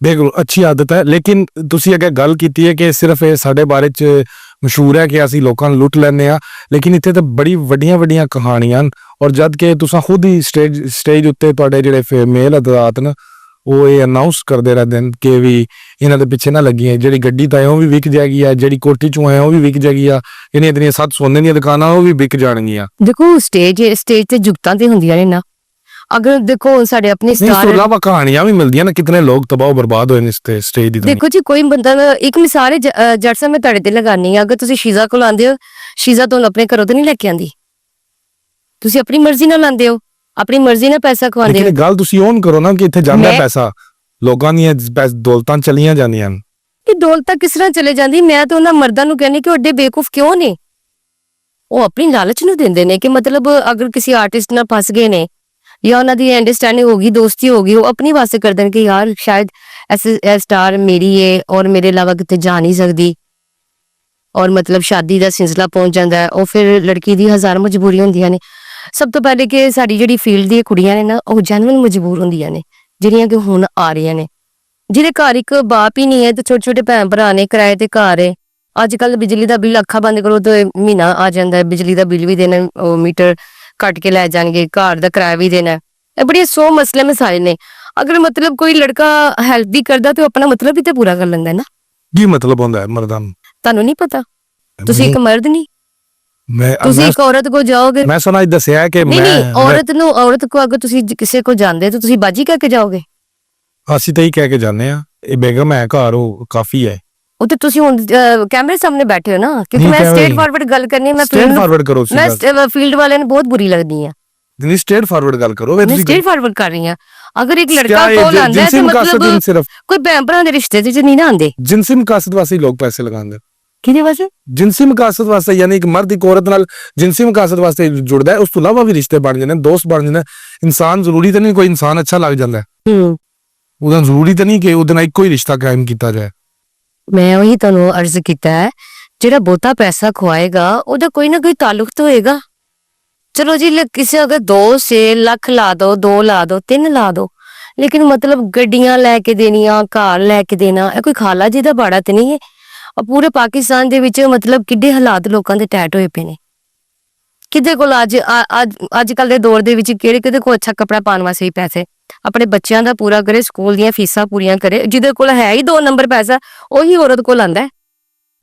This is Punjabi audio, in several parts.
बिल्कुल अच्छी आदत है, लेकिन तुसी अगर गल कीती है कि सिर्फ ये साडे बारे च मशहूर है कि असी लोकां नूं लुट लैंदे आ, लेकिन इत्थे ते बड़ी वड्डियां-वड्डियां कहानियां न। और जद कि तुसां खुद ही स्टेज उत्ते तुहाडे जिहड़े मेल अदालत न ਉਹ ਇਹ ਅਨਾਉਂਸ ਕਰਦੇ ਰਹਿੰਦੇ ਨੇ ਕਿ ਵੀ ਇਹਨਾਂ ਦੇ ਪਿੱਛੇ ਨਾ ਲੱਗੀਆਂ, ਜਿਹੜੀ ਗੱਡੀ ਤਾਂ ਉਹ ਵੀ ਵਿਕ ਜਾਏਗੀ ਆ, ਜਿਹੜੀ ਕੋਠੀ ਚੋਂ ਹੈ ਉਹ ਵੀ ਵਿਕ ਜਾਏਗੀ ਆ, ਇਹਨੀਆਂ ਇਤਨੀਆਂ 7 ਸੋਨੇ ਦੀਆਂ ਦੁਕਾਨਾਂ ਉਹ ਵੀ ਵਿਕ ਜਾਣਗੀਆਂ। ਦੇਖੋ ਸਟੇਜ ਤੇ ਜੁਗਤਾਂ ਤੇ ਹੁੰਦੀਆਂ ਨੇ ਨਾ। ਅਗਰ ਦੇਖੋ ਸਾਡੇ ਆਪਣੇ ਇਸ ਤੋਂ ਇਲਾਵਾ ਕਹਾਣੀਆਂ ਵੀ ਮਿਲਦੀਆਂ ਨੇ, ਕਿਤਨੇ ਲੋਕ ਤਬਾਹ ਬਰਬਾਦ ਹੋਏ ਨੇ ਇਸ ਤੇ ਸਟੇਜ ਦੀ। ਦੇਖੋ ਜੀ ਕੋਈ ਬੰਦਾ, ਇੱਕ ਮਿਸਾਲ ਹੈ ਜੱਟ ਸਾਹਿਬ ਮੈਂ ਤੁਹਾਡੇ ਤੇ ਲਗਾਨੀ ਆ, ਅਗਰ ਤੁਸੀਂ ਸ਼ੀਜ਼ਾ ਕੋਲ ਆਂਦੇ ਹੋ, ਸ਼ੀਜ਼ਾ ਤੁਹਾਨੂੰ ਆਪਣੇ ਘਰੋਂ ਤਾਂ ਨਹੀਂ ਲੈ ਕੇ ਆਂਦੀ, ਤੁਸੀਂ ਆਪਣੀ ਮਰਜ਼ੀ ਨਾਲ ਆਂਦੇ ਹੋ, ਆਪਣੀ ਮਰਜ਼ੀ ਨਾਲ ਪੈਸਾ ਖਵਾਉਂਦੇ ਹੋ। ਲੇਕਿਨ ਗੱਲ ਤੁਸੀਂ ਔਨ ਕਰੋ ਨਾ ਕਿ ਇੱਥੇ ਜਾਂਦਾ ਪੈਸਾ, ਲੋਕਾਂ ਦੀਆਂ ਦੌਲਤਾਂ ਚਲੀਆਂ ਜਾਂਦੀਆਂ ਨੇ। ਕਿ ਦੌਲਤਾਂ ਕਿਸ ਤਰ੍ਹਾਂ ਚਲੇ ਜਾਂਦੀ? ਮੈਂ ਤਾਂ ਉਹਨਾਂ ਮਰਦਾਂ ਨੂੰ ਕਹਿੰਦੀ ਕਿ ਉਹ ਏਡੇ ਬੇਵਕੂਫ ਕਿਉਂ ਨੇ? ਉਹ ਆਪਣੀ ਲਾਲਚ ਨੂੰ ਦਿੰਦੇ ਨੇ ਕਿ ਮਤਲਬ ਅਗਰ ਕਿਸੇ ਆਰਟਿਸਟ ਨਾਲ ਫਸ ਗਏ ਨੇ ਜਾਂ ਉਹਨਾਂ ਦੀ ਅੰਡਰਸਟੈਂਡਿੰਗ ਹੋ ਗਈ, ਦੋਸਤੀ ਹੋ ਗਈ, ਉਹ ਆਪਣੀ ਵਾਸਤੇ ਕਰਦੇ ਨੇ ਕਿ ਯਾਰ ਸ਼ਾਇਦ ਇਹ ਸਟਾਰ ਮੇਰੀ ਹੈ ਔਰ ਮੇਰੇ ਇਲਾਵਾ ਕਿਤੇ ਜਾ ਨਹੀਂ ਸਕਦੀ, ਔਰ ਮਤਲਬ ਸ਼ਾਦੀ ਦਾ ਸਿਲਸਿਲਾ ਪਹੁੰਚ ਜਾਂਦਾ ਹੈ। ਉਹ ਫਿਰ ਲੜਕੀ ਦੀ ਹਜ਼ਾਰ ਮਜਬੂਰੀਆਂ ਹੁੰਦੀਆਂ ਨੇ। ਸਭ ਤੋਂ ਪਹਿਲੇ ਕਿ ਸਾਡੀ ਜਿਹੜੀ ਫੀਲਡ ਦੀਆਂ ਕੁੜੀਆਂ ਨੇ ਨਾ, ਉਹ ਜੈਨੂਇਨ ਮਜਬੂਰ ਹੁੰਦੀਆਂ ਨੇ, ਜਿਹੜੀਆਂ ਕਿ ਹੁਣ ਆ ਰਹੀਆਂ ਨੇ, ਜਿਹਦੇ ਘਰ ਇੱਕ ਬਾਪ ਹੀ ਨਹੀਂ ਹੈ ਤੇ ਛੋਟੇ ਛੋਟੇ ਭੈਣ ਭਰਾ ਨੇ, ਕਿਰਾਏ ਤੇ ਘਰ ਹੈ। ਅੱਜ ਕੱਲ ਬਿਜਲੀ ਦਾ ਬਿੱਲ ਅੱਖਾਂ ਬੰਦ ਕਰੋ ਤੇ ਮਹੀਨਾ ਆ ਜਾਂਦਾ ਹੈ, ਬਿਜਲੀ ਦਾ ਬਿੱਲ ਵੀ ਦੇਣਾ, ਉਹ ਮੀਟਰ ਕੱਟ ਕੇ ਲੈ ਜਾਣਗੇ, ਘਰ ਦਾ ਕਿਰਾਇਆ ਵੀ ਦੇਣਾ। ਇਹ ਬੜੇ 100 ਮਸਲੇ ਮਸਾਲੇ ਨੇ। ਅਗਰ ਮਤਲਬ ਕੋਈ ਲੜਕਾ ਹੈਲਪ ਵੀ ਕਰਦਾ ਤੇ ਆਪਣਾ ਮਤਲਬ ਵੀ ਤੇ ਪੂਰਾ ਕਰ ਲੈਂਦਾ ਨਾ। ਕੀ ਮਤਲਬ ਹੁੰਦਾ ਹੈ ਮਰਦਾਂ ਨੂੰ? ਤੁਹਾਨੂੰ ਨਹੀਂ ਪਤਾ? ਤੁਸੀਂ ਇੱਕ ਮਰਦ ਨਹੀਂ, ਤੁਸੀਂ ਇੱਕ ਔਰਤ ਕੋ ਜਾਓਗੇ। ਮੈਂ ਸੁਣਾ ਦੱਸਿਆ ਕਿ ਨਹੀਂ ਔਰਤ ਕੋ ਅਗਰ ਤੁਸੀਂ ਕਿਸੇ ਕੋ ਜਾਂਦੇ ਤਾਂ ਤੁਸੀਂ ਬਾਜੀ ਕਹਿ ਕੇ ਜਾਓਗੇ। ਅਸੀਂ ਤਾਂ ਹੀ ਕਹਿ ਕੇ ਜਾਂਦੇ ਆ, ਇਹ ਬੇਗਮ ਹੈ ਘਰ, ਉਹ ਕਾਫੀ ਹੈ। ਉਹ ਤੇ ਤੁਸੀਂ ਹੁਣ ਕੈਮਰੇ ਸਾਹਮਣੇ ਬੈਠੇ ਹੋ ਨਾ, ਕਿਉਂਕਿ ਮੈਂ ਸਟੇਟ ਫਾਰਵਰਡ ਗੱਲ ਕਰਨੀ, ਮੈਂ ਸਟੇਟ ਫਾਰਵਰਡ ਕਰੋ। ਮੈਂ ਫੀਲਡ ਵਾਲਿਆਂ ਨੂੰ ਬਹੁਤ ਬੁਰੀ ਲੱਗਦੀ ਆ। ਨਹੀਂ ਸਟੇਟ ਫਾਰਵਰਡ ਗੱਲ ਕਰੋ। ਮੈਂ ਸਟੇਟ ਫਾਰਵਰਡ ਕਰ ਰਹੀ ਆ। ਅਗਰ ਇੱਕ ਲੜਕਾ ਕੋਲ ਆਂਦਾ ਹੈ ਤੇ ਮਤਲਬ ਕੋਈ ਭੈਣ ਭਰਾ ਦੇ ਰਿਸ਼ਤੇ ਚ ਨਹੀਂ ਨਾ ਆਂਦੇ। ਜਿੰਸੀ ਮਕਾਸਦ ਵਾਸਤੇ ਲੋਕ ਪੈਸੇ ਲਗਾਉਂਦੇ। ਕਿਹਦੇ ਵਾਸਤੇ? ਜਿੰਸੀ ਮਕਾਸਦ ਵਾਸਤੇ, ਯਾਨੀ ਇੱਕ ਮਰਦ ਇੱਕ ਔਰਤ ਨਾਲ ਜਿੰਸੀ ਮਕਾਸਦ ਵਾਸਤੇ ਜੁੜਦਾ ਹੈ। ਉਸ ਤੋਂ ਇਲਾਵਾ ਵੀ ਰਿਸ਼ਤੇ ਬਣ ਜਾਂਦੇ ਨੇ, ਦੋਸਤ ਬਣ ਜਾਂਦੇ ਨੇ। ਇਨਸਾਨ ਜ਼ਰੂਰੀ ਤਾਂ ਨਹੀਂ ਕੋਈ ਇਨਸਾਨ ਅੱਛਾ ਲੱਗ ਜਾਂਦਾ ਹੈ, ਉਹਦਾ ਜ਼ਰੂਰੀ ਤਾਂ ਨਹੀਂ ਕਿ ਉਹਦੇ ਨਾਲ ਇੱਕੋ ਹੀ ਰਿਸ਼ਤਾ ਕਾਇਮ ਕੀਤਾ ਜਾਏ। ਮੈਂ ਉਹੀ ਤੁਹਾਨੂੰ ਅਰਜ਼ ਕੀਤਾ ਹੈ, ਜਿਹੜਾ ਬਹੁਤਾ ਪੈਸਾ ਖਵਾਏਗਾ ਉਹਦਾ ਕੋਈ ਨਾ ਕੋਈ ਤਾਲੁਕ ਤਾਂ ਹੋਏਗਾ। ਚਲੋ ਜੀ ਕਿਸੇ ਅਗਰ 2 ਲੱਖ ਲਾ ਦੋ, 2 ਲਾ ਦੋ, 3 ਲਾ ਦੋ, ਲੇਕਿਨ ਮਤਲਬ ਗੱਡੀਆਂ ਲੈ ਕੇ ਦੇਣੀਆਂ, ਘਰ ਲੈ ਕੇ ਦੇਣਾ, ਇਹ ਕੋਈ ਖਾਲਾ ਜੀ ਦਾ ਬਾੜਾ ਤੇ ਨਹੀਂ ਹੈ। ਪੂਰੇ ਪਾਕਿਸਤਾਨ ਦੇ ਵਿੱਚ ਮਤਲਬ ਕਿੱਡੇ ਹਾਲਾਤ ਲੋਕਾਂ ਦੇ ਟੈਟ ਹੋਏ ਪਏ ਨੇ। ਕਿਹਦੇ ਕੋਲ ਅੱਜ ਕੱਲ ਦੇ ਦੌਰ ਦੇ ਵਿੱਚ ਕਿਹਦੇ ਕੋਲ ਅੱਛਾ ਕੱਪੜਾ ਪਾਉਣ ਵਾਸਤੇ ਹੀ ਪੈਸੇ, ਆਪਣੇ ਬੱਚਿਆਂ ਦਾ ਪੂਰਾ ਕਰੇ, ਸਕੂਲ ਦੀਆਂ ਫੀਸਾਂ ਪੂਰੀਆਂ ਕਰੇ। ਜਿਹਦੇ ਕੋਲ ਹੈ ਹੀ 2 ਨੰਬਰ ਪੈਸਾ, ਉਹੀ ਔਰਤ ਕੋਲ ਆਂਦਾ ਹੈ।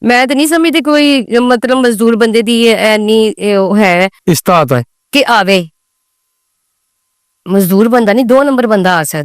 ਮੈਂ ਤੇ ਨਹੀਂ ਸਮਝਦੀ ਕੋਈ ਮਤਲਬ ਮਜ਼ਦੂਰ ਬੰਦੇ ਦੀ ਐਨੀ ਉਹ ਹੈ ਇਸਤਾਤ ਹੈ ਕਿ ਆਵੇ। ਮਜ਼ਦੂਰ ਬੰਦਾ ਨਹੀਂ, 2 ਨੰਬਰ ਬੰਦਾ ਆ ਸਕਦਾ।